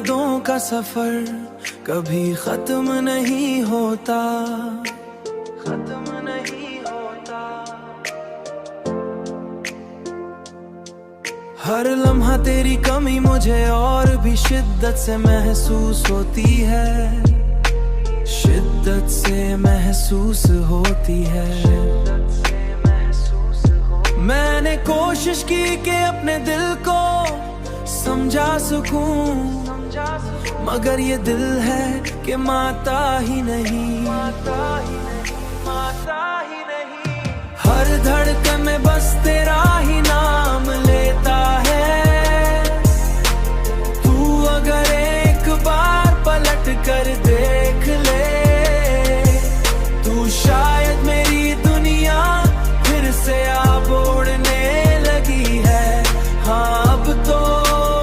यादों का सफर कभी खत्म नहीं होता, खत्म नहीं होता। हर लम्हा तेरी कमी मुझे और भी शिद्दत से महसूस होती है, शिद्दत से महसूस होती है। मैंने कोशिश की कि अपने दिल को समझा सकूं, मगर ये दिल है कि माता ही नहीं, माता ही नहीं, माता ही नहीं। हर धड़कन में बस तेरा ही नाम लेता है। तू अगर एक बार पलट कर देख ले, तू शायद मेरी दुनिया फिर से आप ओढ़ने लगी है। हाँ अब तो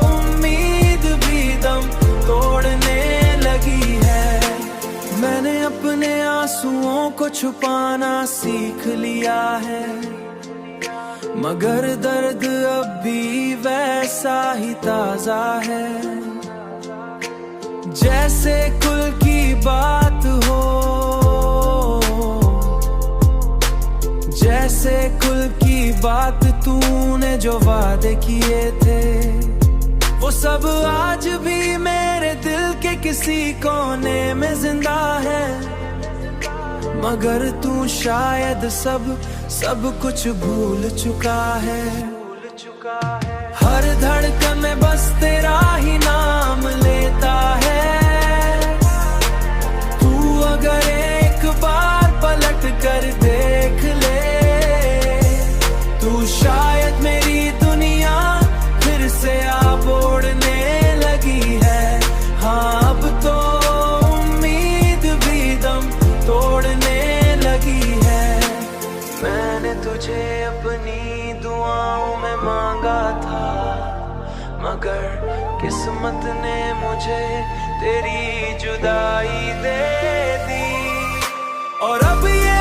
उम्मीद भी दम तोड़ने लगी है। मैंने अपने आंसुओं को छुपाना सीख लिया है, मगर दर्द अब भी वैसा ही ताजा है, जैसे कुल की बात हो, जैसे कुल की बात तूने जो वादे किए थे, वो सब आज भी मेरे दिल के किसी कोने में जिंदा है। मगर तू शायद सब कुछ भूल चुका है, भूल चुका है। हर धड़कन में बस तेरा ही नाम लेता है। तू अगर एक बार पलट कर देख ले, तू शायद मेरी दुनिया फिर से आप ओढ़ने लगी है। हाँ अब तो उम्मीद भी दम तोड़ने लगी है। मैंने तुझे अपनी दुआओं में मांगा था, मगर किस्मत ने मुझे तेरी जुदाई दे दी। और अब ये